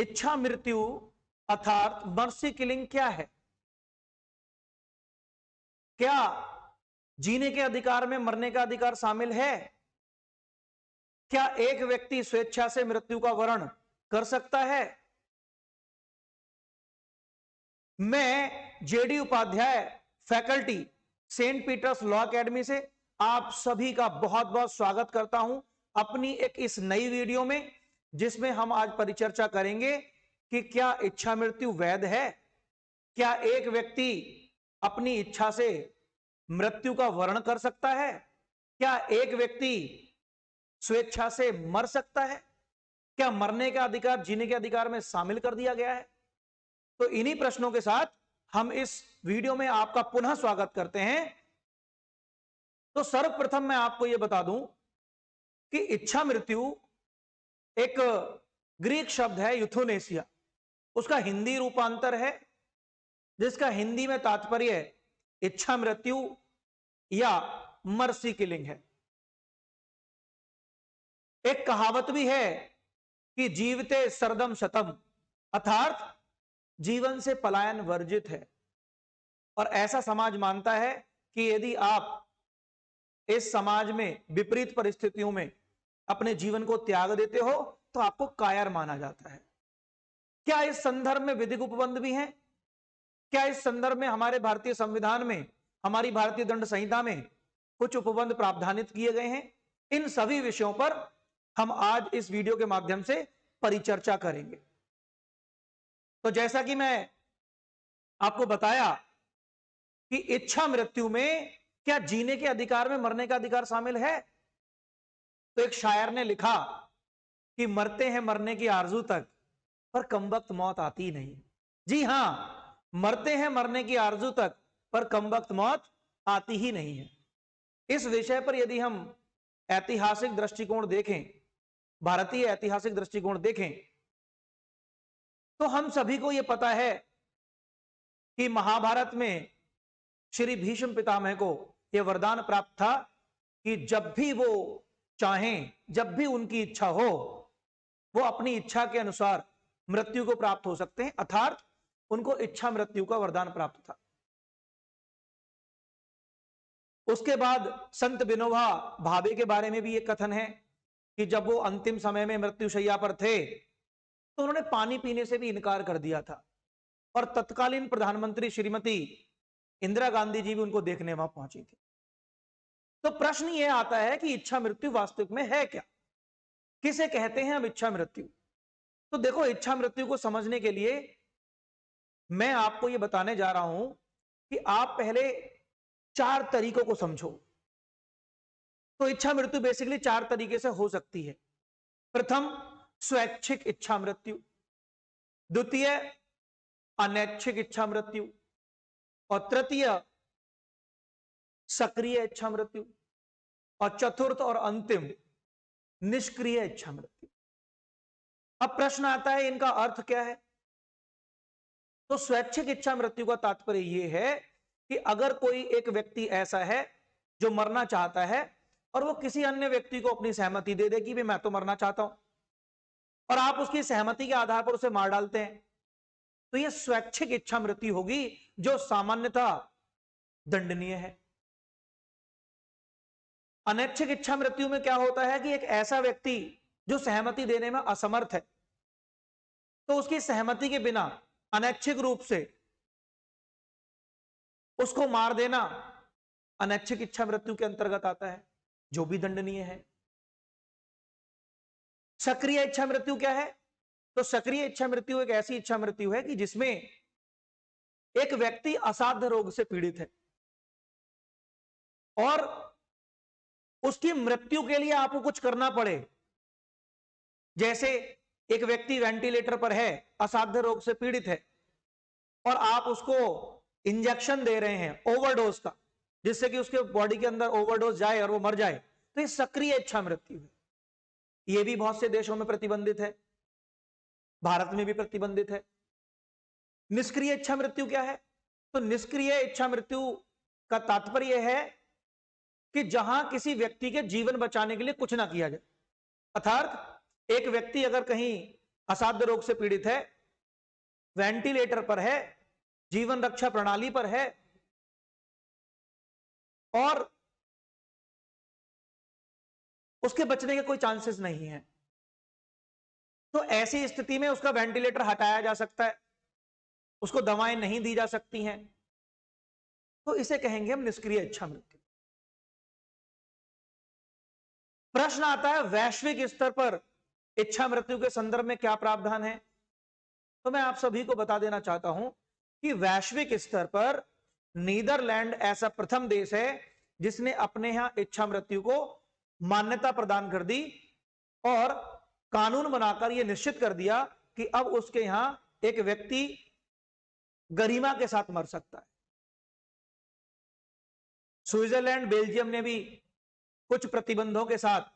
इच्छा मृत्यु अर्थात मर्सी किलिंग क्या है? क्या जीने के अधिकार में मरने का अधिकार शामिल है? क्या एक व्यक्ति स्वेच्छा से मृत्यु का वर्ण कर सकता है? मैं JD Upadhyay, faculty, saint Peter's law academy से आप सभी का बहुत बहुत स्वागत करता हूं अपनी एक इस नई वीडियो में, जिसमें हम आज परिचर्चा करेंगे कि क्या इच्छा मृत्यु वैध है? क्या एक व्यक्ति अपनी इच्छा से मृत्यु का वर्ण कर सकता है? क्या एक व्यक्ति स्वेच्छा से मर सकता है? क्या मरने का अधिकार जीने के अधिकार में शामिल कर दिया गया है? तो इन्हीं प्रश्नों के साथ हम इस वीडियो में आपका पुनः स्वागत करते हैं। तो सर्वप्रथम मैं आपको यह बता दूं कि इच्छा मृत्यु एक ग्रीक शब्द है यूथेनेसिया, उसका हिंदी रूपांतर है जिसका हिंदी में तात्पर्य इच्छा मृत्यु या मर्सी किलिंग है। एक कहावत भी है कि जीवते सरदम शतम, अर्थात जीवन से पलायन वर्जित है। और ऐसा समाज मानता है कि यदि आप इस समाज में विपरीत परिस्थितियों में अपने जीवन को त्याग देते हो तो आपको कायर माना जाता है। क्या इस संदर्भ में विधिक उपबंध भी हैं? क्या इस संदर्भ में हमारे भारतीय संविधान में, हमारी भारतीय दंड संहिता में कुछ उपबंध प्रावधानित किए गए हैं? इन सभी विषयों पर हम आज इस वीडियो के माध्यम से परिचर्चा करेंगे। तो जैसा कि मैं आपको बताया कि इच्छा मृत्यु में क्या जीने के अधिकार में मरने का अधिकार शामिल है? तो एक शायर ने लिखा कि मरते हैं मरने की आरजू तक, पर कमबख्त मौत आती नहीं। जी हां, मरते हैं मरने की आरजू तक, पर कमबख्त मौत आती ही नहीं है। इस विषय पर यदि हम ऐतिहासिक दृष्टिकोण देखें, भारतीय ऐतिहासिक दृष्टिकोण देखें, तो हम सभी को यह पता है कि महाभारत में श्री भीष्म पितामह को यह वरदान प्राप्त था कि जब भी वो चाहें, जब भी उनकी इच्छा हो, वो अपनी इच्छा के अनुसार मृत्यु को प्राप्त हो सकते हैं, अर्थात उनको इच्छा मृत्यु का वरदान प्राप्त था। उसके बाद संत विनोबा भावे के बारे में भी एक कथन है कि जब वो अंतिम समय में मृत्युशैया पर थे तो उन्होंने पानी पीने से भी इनकार कर दिया था, और तत्कालीन प्रधानमंत्री श्रीमती इंदिरा गांधी जी भी उनको देखने वहां पहुंची थी। तो प्रश्न यह आता है कि इच्छा मृत्यु वास्तविक में है क्या? किसे कहते हैं हम इच्छा मृत्यु? तो देखो, इच्छा मृत्यु को समझने के लिए मैं आपको यह बताने जा रहा हूं कि आप पहले 4 तरीकों को समझो। तो इच्छा मृत्यु बेसिकली 4 तरीके से हो सकती है। प्रथम, स्वैच्छिक इच्छा मृत्यु। द्वितीय, अनैच्छिक इच्छा मृत्यु। और तृतीय, सक्रिय इच्छा मृत्यु। और चतुर्थ और अंतिम, निष्क्रिय इच्छा मृत्यु। अब प्रश्न आता है इनका अर्थ क्या है? तो स्वैच्छिक इच्छा मृत्यु का तात्पर्य यह है कि अगर कोई एक व्यक्ति ऐसा है जो मरना चाहता है और वो किसी अन्य व्यक्ति को अपनी सहमति दे दे कि मैं तो मरना चाहता हूं, और आप उसकी सहमति के आधार पर उसे मार डालते हैं, तो यह स्वैच्छिक इच्छा मृत्यु होगी जो सामान्यतः दंडनीय है। अनैच्छिक इच्छा मृत्यु में क्या होता है कि एक ऐसा व्यक्ति जो सहमति देने में असमर्थ है, तो उसकी सहमति के बिना अनैच्छिक रूप से उसको मार देना अनैच्छिक इच्छा मृत्यु के अंतर्गत आता है, जो भी दंडनीय है। सक्रिय इच्छा मृत्यु क्या है? तो सक्रिय इच्छा मृत्यु एक ऐसी इच्छा मृत्यु है कि जिसमें एक व्यक्ति असाध्य रोग से पीड़ित है और उसकी मृत्यु के लिए आपको कुछ करना पड़े। जैसे एक व्यक्ति वेंटिलेटर पर है, असाध्य रोग से पीड़ित है, और आप उसको इंजेक्शन दे रहे हैं ओवरडोज का, जिससे कि उसके बॉडी के अंदर ओवरडोज जाए और वो मर जाए, तो ये सक्रिय इच्छा मृत्यु है। ये भी बहुत से देशों में प्रतिबंधित है, भारत में भी प्रतिबंधित है। निष्क्रिय इच्छा मृत्यु क्या है? तो निष्क्रिय इच्छा मृत्यु का तात्पर्य है कि जहां किसी व्यक्ति के जीवन बचाने के लिए कुछ ना किया जाए। अर्थात एक व्यक्ति अगर कहीं असाध्य रोग से पीड़ित है, वेंटिलेटर पर है, जीवन रक्षा प्रणाली पर है और उसके बचने के कोई चांसेस नहीं है, तो ऐसी स्थिति में उसका वेंटिलेटर हटाया जा सकता है, उसको दवाएं नहीं दी जा सकती हैं, तो इसे कहेंगे हम निष्क्रिय इच्छा मृत्यु। प्रश्न आता है वैश्विक स्तर पर इच्छा मृत्यु के संदर्भ में क्या प्रावधान है। तो मैं आप सभी को बता देना चाहता हूं कि वैश्विक स्तर पर नीदरलैंड ऐसा प्रथम देश है जिसने अपने यहां इच्छा मृत्यु को मान्यता प्रदान कर दी और कानून बनाकर यह निश्चित कर दिया कि अब उसके यहां एक व्यक्ति गरिमा के साथ मर सकता है। स्विट्जरलैंड, बेल्जियम ने भी कुछ प्रतिबंधों के साथ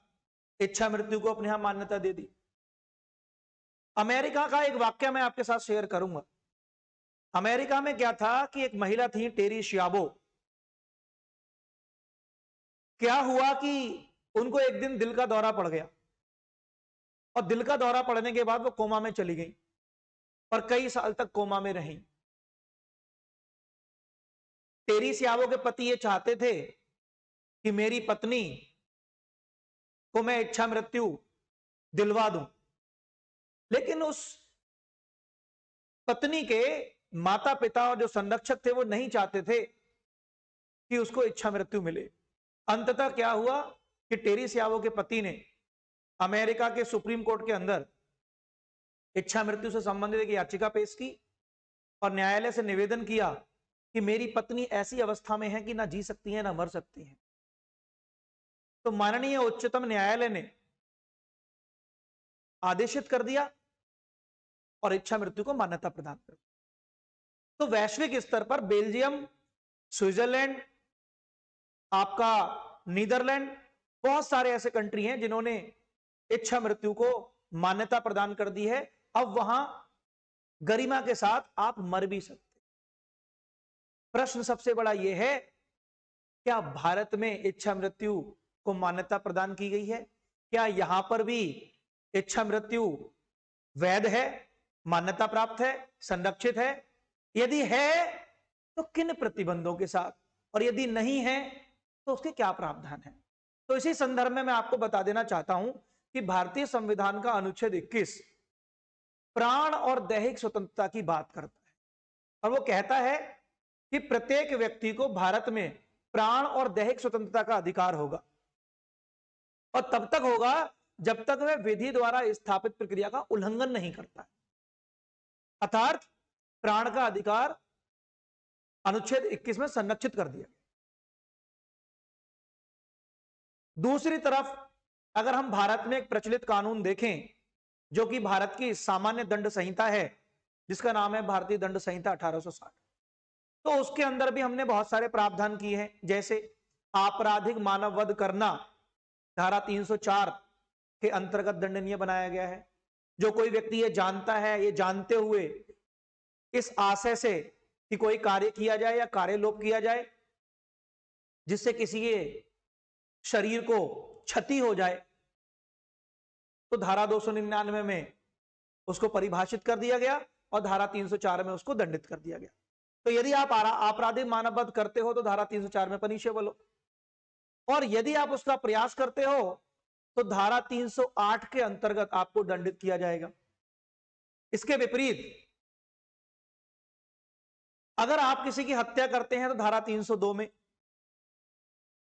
इच्छा मृत्यु को अपने यहां मान्यता दे दी। अमेरिका का एक वाक्य मैं आपके साथ शेयर करूंगा। अमेरिका में क्या था कि एक महिला थी टेरी शियाबो। क्या हुआ कि उनको एक दिन दिल का दौरा पड़ गया और दिल का दौरा पड़ने के बाद वो कोमा में चली गई और कई साल तक कोमा में रही। टेरी शियाबो के पति ये चाहते थे कि मेरी पत्नी को मैं इच्छा मृत्यु दिलवा दूं, लेकिन उस पत्नी के माता पिता और जो संरक्षक थे वो नहीं चाहते थे कि उसको इच्छा मृत्यु मिले। अंततः क्या हुआ कि टेरी शियाबो के पति ने अमेरिका के सुप्रीम कोर्ट के अंदर इच्छा मृत्यु से संबंधित एक याचिका पेश की और न्यायालय से निवेदन किया कि मेरी पत्नी ऐसी अवस्था में है कि ना जी सकती है ना मर सकती है। तो माननीय उच्चतम न्यायालय ने आदेशित कर दिया और इच्छा मृत्यु को मान्यता प्रदान कर दी। तो वैश्विक स्तर पर बेल्जियम, स्विट्जरलैंड, आपका नीदरलैंड, बहुत सारे ऐसे कंट्री हैं जिन्होंने इच्छा मृत्यु को मान्यता प्रदान कर दी है। अब वहां गरिमा के साथ आप मर भी सकते। प्रश्न सबसे बड़ा यह है, क्या भारत में इच्छा मृत्यु को मान्यता प्रदान की गई है? क्या यहां पर भी इच्छा मृत्यु वैध है, मान्यता प्राप्त है, संरक्षित है? यदि है तो किन प्रतिबंधों के साथ, और यदि नहीं है तो उसके क्या प्रावधान है? तो इसी संदर्भ में मैं आपको बता देना चाहता हूं कि भारतीय संविधान का अनुच्छेद 21 प्राण और दैहिक स्वतंत्रता की बात करता है और वो कहता है कि प्रत्येक व्यक्ति को भारत में प्राण और दैहिक स्वतंत्रता का अधिकार होगा और तब तक होगा जब तक वह विधि द्वारा स्थापित प्रक्रिया का उल्लंघन नहीं करता है। अर्थात प्राण का अधिकार अनुच्छेद 21 में संरक्षित कर दिया। दूसरी तरफ अगर हम भारत में एक प्रचलित कानून देखें जो कि भारत की सामान्य दंड संहिता है जिसका नाम है भारतीय दंड संहिता 1860, तो उसके अंदर भी हमने बहुत सारे प्रावधान किए हैं। जैसे आपराधिक मानव वध करना धारा 304 के अंतर्गत दंडनीय बनाया गया है। जो कोई व्यक्ति ये जानता है, ये जानते हुए इस आशय से कि कोई कार्य किया जाए या कार्यलोप किया जाए जिससे किसी के शरीर को क्षति हो जाए, तो धारा 299 में उसको परिभाषित कर दिया गया और धारा 304 में उसको दंडित कर दिया गया। तो यदि आप आपराधिक मानव वध करते हो तो धारा 304 में पनिशेबल हो, और यदि आप उसका प्रयास करते हो तो धारा 308 के अंतर्गत आपको दंडित किया जाएगा। इसके विपरीत अगर आप किसी की हत्या करते हैं तो धारा 302 में,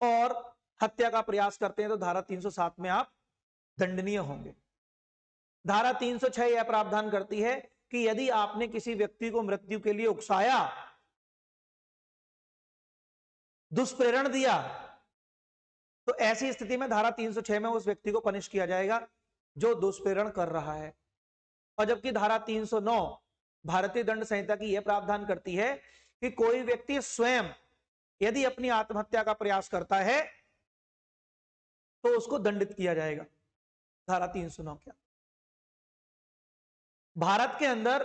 और हत्या का प्रयास करते हैं तो धारा 307 में आप दंडनीय होंगे। धारा 306 यह प्रावधान करती है कि यदि आपने किसी व्यक्ति को मृत्यु के लिए उकसाया, दुष्प्रेरण दिया, तो ऐसी स्थिति में धारा 306 में उस व्यक्ति को पनिश किया जाएगा जो दुष्प्रेरण कर रहा है। और जबकि धारा 309 भारतीय दंड संहिता की यह प्रावधान करती है कि कोई व्यक्ति स्वयं यदि अपनी आत्महत्या का प्रयास करता है तो उसको दंडित किया जाएगा धारा 309 के। भारत के अंदर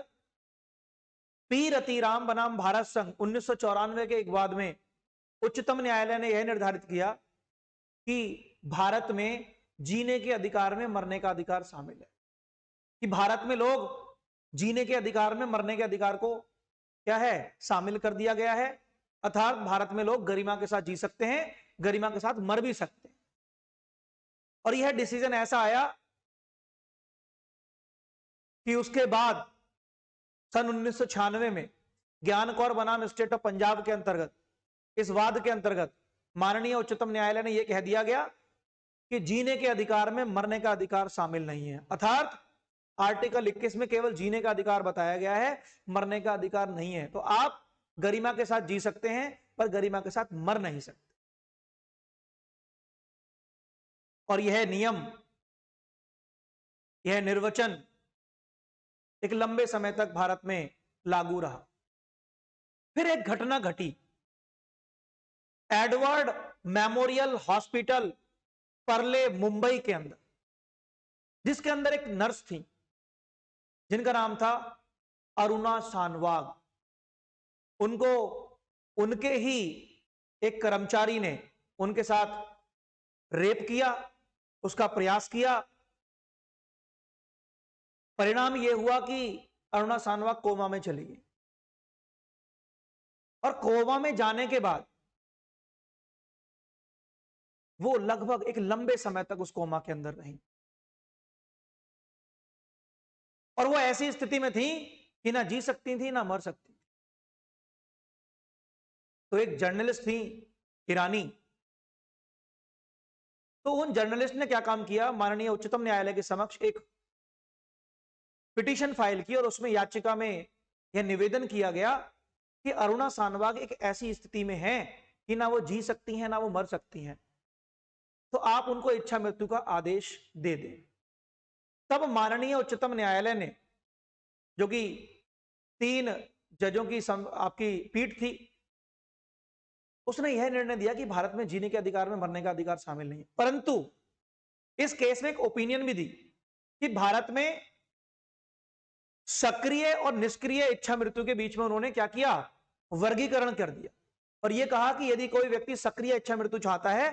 पी रतिराम बनाम भारत संघ 1994 के एक वाद में उच्चतम न्यायालय ने यह निर्धारित किया कि भारत में जीने के अधिकार में मरने का अधिकार शामिल है। कि भारत में लोग जीने के अधिकार में मरने के अधिकार को क्या है, शामिल कर दिया गया है। अर्थात भारत में लोग गरिमा के साथ जी सकते हैं, गरिमा के साथ मर भी सकते हैं। और यह डिसीजन ऐसा आया कि उसके बाद सन 1996 में ज्ञान कौर बनाम स्टेट ऑफ पंजाब के अंतर्गत, इस वाद के अंतर्गत माननीय उच्चतम न्यायालय ने यह कह दिया गया कि जीने के अधिकार में मरने का अधिकार शामिल नहीं है। अर्थात आर्टिकल 21 में केवल जीने का अधिकार बताया गया है, मरने का अधिकार नहीं है। तो आप गरिमा के साथ जी सकते हैं पर गरिमा के साथ मर नहीं सकते। और यह नियम, यह निर्वचन एक लंबे समय तक भारत में लागू रहा। फिर एक घटना घटी, एडवर्ड मेमोरियल हॉस्पिटल परले मुंबई के अंदर, जिसके अंदर एक नर्स थी जिनका नाम था अरुणा सानवाग। उनको उनके ही एक कर्मचारी ने उनके साथ रेप किया, उसका प्रयास किया। परिणाम यह हुआ कि अरुणा सानवाग कोमा में चली गई और कोमा में जाने के बाद वो लगभग एक लंबे समय तक उस कोमा के अंदर रही और वो ऐसी स्थिति में थी कि ना जी सकती थी ना मर सकती। तो एक जर्नलिस्ट थी ईरानी, तो उन जर्नलिस्ट ने क्या काम किया, माननीय उच्चतम न्यायालय के समक्ष एक पिटीशन फाइल की और उसमें याचिका में यह निवेदन किया गया कि अरुणा सानवाग एक ऐसी स्थिति में है कि ना वो जी सकती हैं ना वो मर सकती हैं, तो आप उनको इच्छा मृत्यु का आदेश दे दें। तब माननीय उच्चतम न्यायालय ने, जो कि 3 जजों की आपकी पीठ थी, उसने यह निर्णय दिया कि भारत में जीने के अधिकार में मरने का अधिकार शामिल नहीं है। परंतु इस केस में एक ओपिनियन भी दी कि भारत में सक्रिय और निष्क्रिय इच्छा मृत्यु के बीच में उन्होंने क्या किया, वर्गीकरण कर दिया और यह कहा कि यदि कोई व्यक्ति सक्रिय इच्छा मृत्यु चाहता है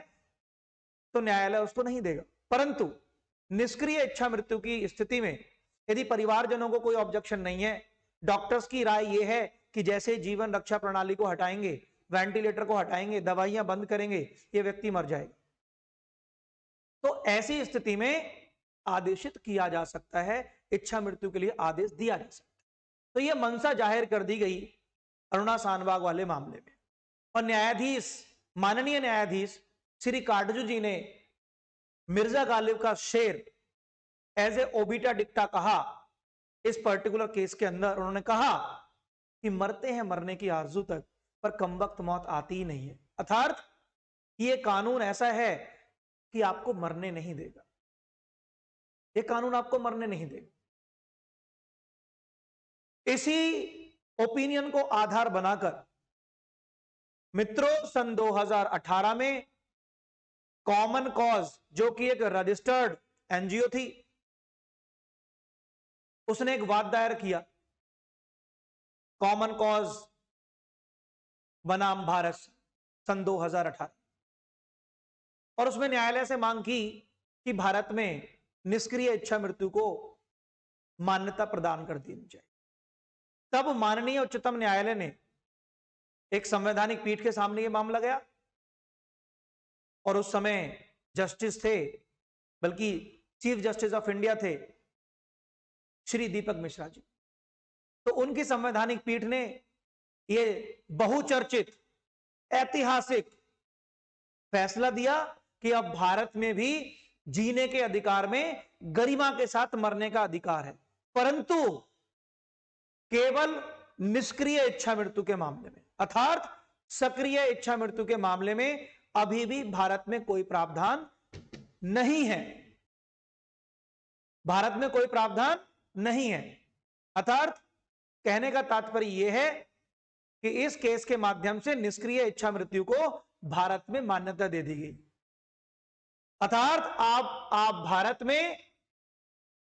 तो न्यायालय उसको नहीं देगा, परंतु निष्क्रिय इच्छा मृत्यु की स्थिति में यदि परिवारजनों को कोई ऑब्जेक्शन नहीं है, डॉक्टर्स की राय यह है कि जैसे जीवन रक्षा प्रणाली को हटाएंगे, वेंटिलेटर को हटाएंगे, दवाइयां बंद करेंगे, यह व्यक्ति मर जाएगा, तो ऐसी स्थिति में आदेशित किया जा सकता है, इच्छा मृत्यु के लिए आदेश दिया जा सकता है। तो यह मंशा जाहिर कर दी गई अरुणा सानवाग वाले मामले में और न्यायाधीश, माननीय न्यायाधीश श्री काटजू जी ने मिर्जा गालिब का शेर एज ए ओबिटा डिक्टा कहा इस पर्टिकुलर केस के अंदर। उन्होंने कहा कि मरते हैं मरने की आरजू तक, पर कमबख्त मौत आती ही नहीं है। अर्थात ये कानून ऐसा है कि आपको मरने नहीं देगा, ये कानून आपको मरने नहीं देगा। इसी ओपिनियन को आधार बनाकर मित्रों सन 2018 में कॉमन कॉज, जो कि एक रजिस्टर्ड एनजीओ थी, उसने एक वाद दायर किया, कॉमन कॉज बनाम भारत सन 2018, और उसमें न्यायालय से मांग की कि भारत में निष्क्रिय इच्छा मृत्यु को मान्यता प्रदान कर दी जाए। तब माननीय उच्चतम न्यायालय ने एक संवैधानिक पीठ के सामने यह मामला गया और उस समय जस्टिस थे, बल्कि चीफ जस्टिस ऑफ इंडिया थे श्री दीपक मिश्रा जी। तो उनकी संवैधानिक पीठ ने यह बहुचर्चित ऐतिहासिक फैसला दिया कि अब भारत में भी जीने के अधिकार में गरिमा के साथ मरने का अधिकार है, परंतु केवल निष्क्रिय इच्छा मृत्यु के मामले में। अर्थात सक्रिय इच्छा मृत्यु के मामले में अभी भी भारत में कोई प्रावधान नहीं है, भारत में कोई प्रावधान नहीं है। अर्थात कहने का तात्पर्य यह है कि इस केस के माध्यम से निष्क्रिय इच्छा मृत्यु को भारत में मान्यता दे दी गई। अर्थात आप भारत में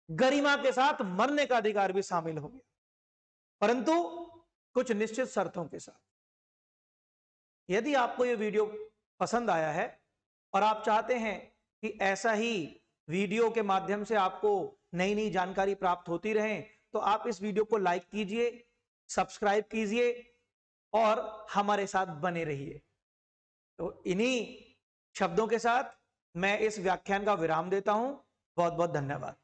गरिमा के साथ मरने का अधिकार भी शामिल हो गया, परंतु कुछ निश्चित शर्तों के साथ। यदि आपको यह वीडियो पसंद आया है और आप चाहते हैं कि ऐसा ही वीडियो के माध्यम से आपको नई नई जानकारी प्राप्त होती रहे, तो आप इस वीडियो को लाइक कीजिए, सब्सक्राइब कीजिए और हमारे साथ बने रहिए। तो इन्हीं शब्दों के साथ मैं इस व्याख्यान का विराम देता हूं। बहुत बहुत धन्यवाद।